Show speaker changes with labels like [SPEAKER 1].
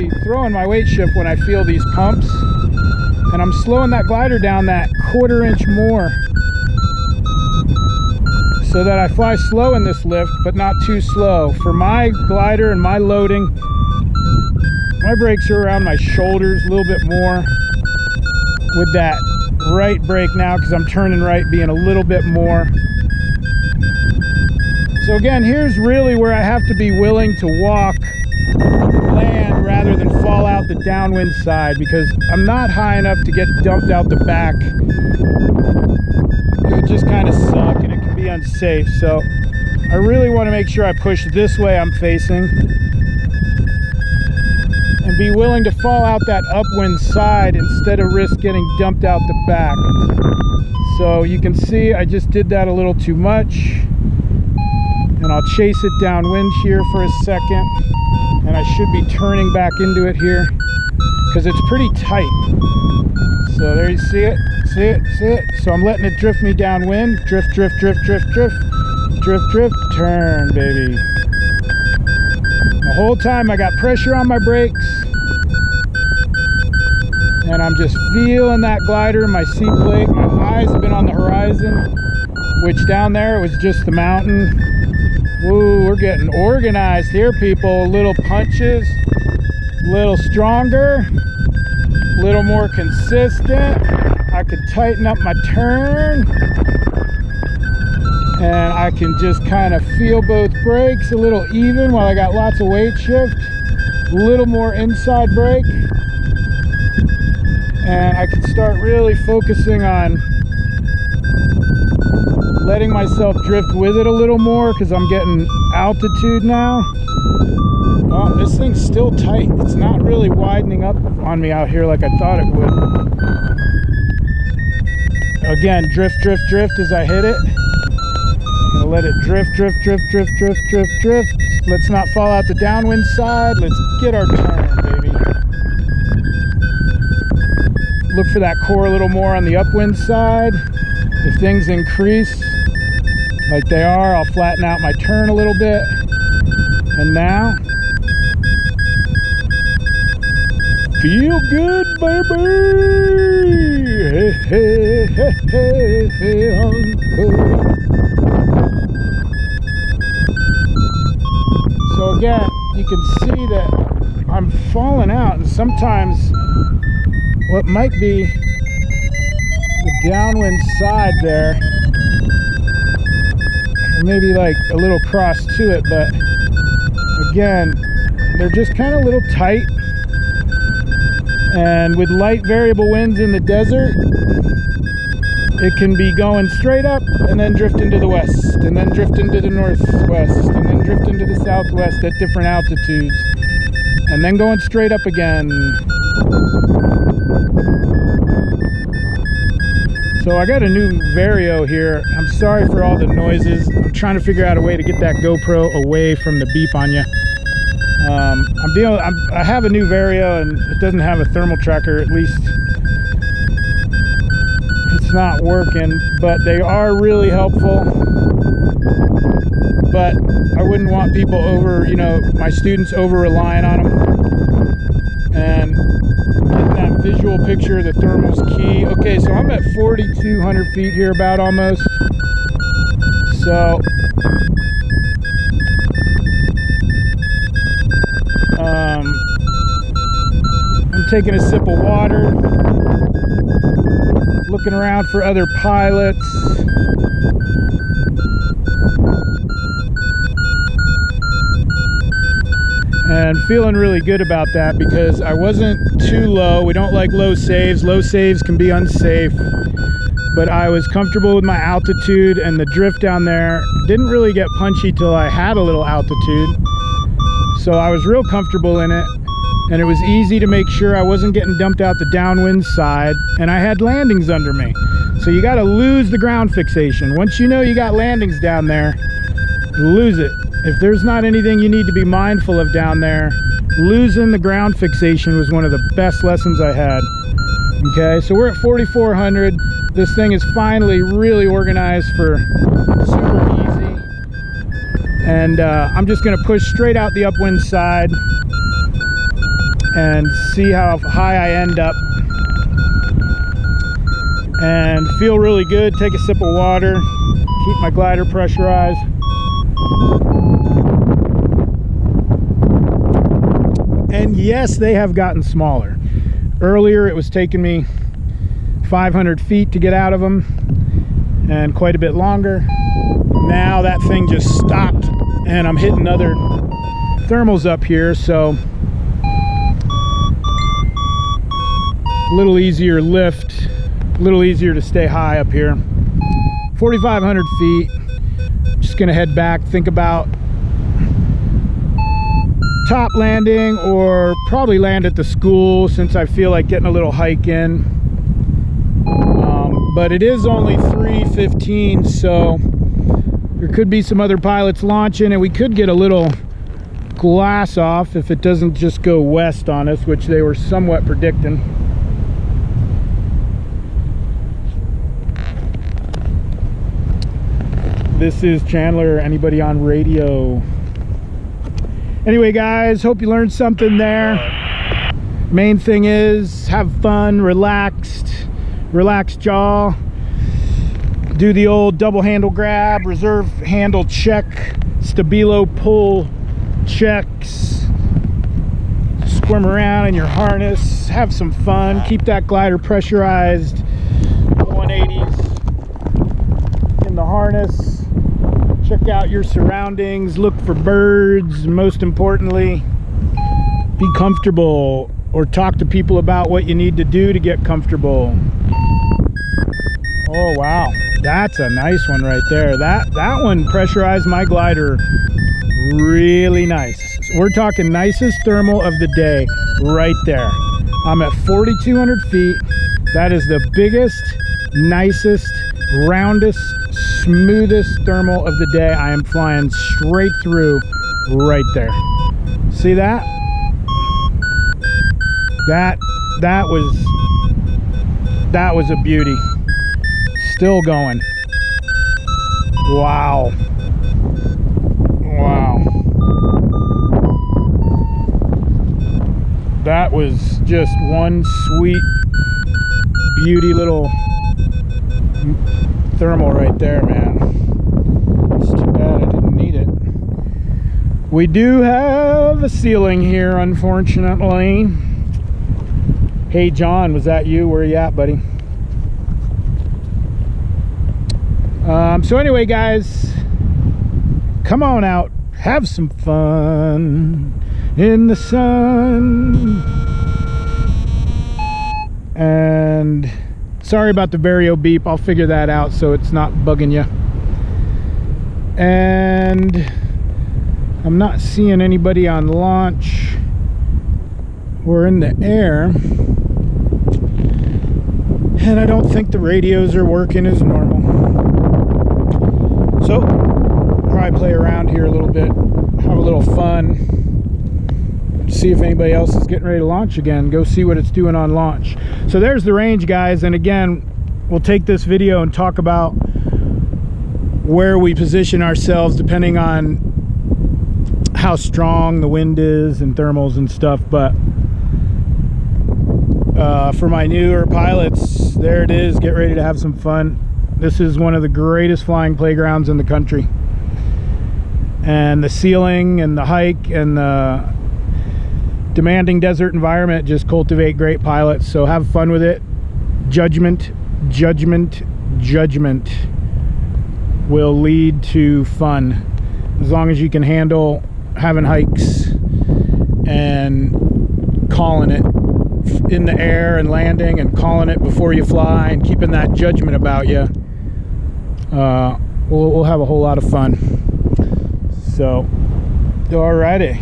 [SPEAKER 1] really throwing my weight shift when I feel these pumps, and I'm slowing that glider down that 1/4 inch more so that I fly slow in this lift, but not too slow. For my glider and my loading, my brakes are around my shoulders a little bit more, with that right brake now, because I'm turning right, being a little bit more. So again, here's really where I have to be willing to walk land rather than fall out the downwind side, because I'm not high enough to get dumped out the back. It would just kind of suck and it can be unsafe. So I really want to make sure I push this way I'm facing and be willing to fall out that upwind side instead of risk getting dumped out the back. So you can see I just did that a little too much, and I'll chase it downwind here for a second, and I should be turning back into it here because it's pretty tight. So there you see it, see it, see it. So I'm letting it drift me downwind. Drift, drift, drift, drift, drift, drift, drift, turn, baby. The whole time I got pressure on my brakes, and I'm just feeling that glider, my seat plate. My eyes have been on the horizon, which down there it was just the mountain. Woo, we're getting organized here, people. Little punches, a little stronger, a little more consistent. I could tighten up my turn, and I can just kind of feel both brakes a little even while I got lots of weight shift. A little more inside brake, and I can start really focusing on letting myself drift with it a little more, because I'm getting altitude now. Oh, this thing's still tight. It's not really widening up on me out here like I thought it would. Again, drift, drift, drift as I hit it. Gonna let it drift, drift, drift, drift, drift, drift, drift. Let's not fall out the downwind side. Let's get our turn, baby. Look for that core a little more on the upwind side. If things increase like they are, I'll flatten out my turn a little bit. And now, feel good, baby. Hey, hey, hey, hey, hey, uncle. So again, you can see that I'm falling out, and sometimes what might be the downwind side there, or maybe like a little cross to it, but again, they're just kind of a little tight, and with light variable winds in the desert, it can be going straight up and then drift into the west, and then drift into the northwest, and then drift into the southwest at different altitudes, and then going straight up again. So I got a new Vario here. I'm sorry for all the noises. I'm trying to figure out a way to get that GoPro away from the beep on you. I have a new Vario, and it doesn't have a thermal tracker. At least it's not working, but they are really helpful. But I wouldn't want people my students over relying on them. And getting that visual picture of the thermal's key. Okay, so I'm at 4,200 feet here, about almost. So I'm taking a sip of water, looking around for other pilots. And feeling really good about that, because I wasn't too low. We don't like low saves. Low saves can be unsafe. But I was comfortable with my altitude, and the drift down there didn't really get punchy till I had a little altitude. So I was real comfortable in it, and it was easy to make sure I wasn't getting dumped out the downwind side, and I had landings under me. So you got to lose the ground fixation. Once you know you got landings down there, lose it. If there's not anything you need to be mindful of down there, losing the ground fixation was one of the best lessons I had. Okay, so we're at 4,400. This thing is finally really organized for super easy. And I'm just gonna push straight out the upwind side and see how high I end up, and feel really good. Take a sip of water, keep my glider pressurized. And yes, they have gotten smaller. Earlier it was taking me 500 feet to get out of them, and quite a bit longer. Now that thing just stopped, and I'm hitting other thermals up here, so a little easier lift, a little easier to stay high up here. 4,500 feet. Just gonna head back, think about top landing, or probably land at the school since I feel like getting a little hike in. But it is only 3:15, so there could be some other pilots launching, and we could get a little glass off if it doesn't just go west on us, which they were somewhat predicting. This is Chandler. Anybody on radio? Anyway, guys, hope you learned something there. Main thing is have fun, relaxed jaw. Do the old double handle grab, reserve handle check, stabilo pull checks. Squirm around in your harness, have some fun, keep that glider pressurized. 180s in the harness. Check out your surroundings, look for birds. Most importantly, be comfortable, or talk to people about what you need to do to get comfortable. Oh wow, that's a nice one right there. That one pressurized my glider really nice. We're talking nicest thermal of the day right there. I'm at 4,200 feet. That is the biggest, nicest, roundest, smoothest thermal of the day. I am flying straight through right there. See that? That was a beauty. Still going. Wow. Wow. That was just one sweet beauty little thermal right there, man. It's too bad I didn't need it. We do have a ceiling here, unfortunately. Hey John, was that you? Where are you at, buddy? So anyway, guys, come on out, have some fun in the sun. And sorry about the Vario beep. I'll figure that out so it's not bugging you. And I'm not seeing anybody on launch. We're in the air. And I don't think the radios are working as normal. So, probably play around here a little bit, have a little fun, see if anybody else is getting ready to launch again, go see what it's doing on launch. So there's the range, guys, and again, we'll take this video and talk about where we position ourselves depending on how strong the wind is and thermals and stuff. But for my newer pilots, there it is. Get ready to have some fun. This is one of the greatest flying playgrounds in the country. And the ceiling and the hike and the demanding desert environment just cultivate great pilots. So have fun with it. Judgment, judgment, judgment will lead to fun. As long as you can handle having hikes and calling it in the air and landing and calling it before you fly and keeping that judgment about you, we'll have a whole lot of fun. So, alrighty.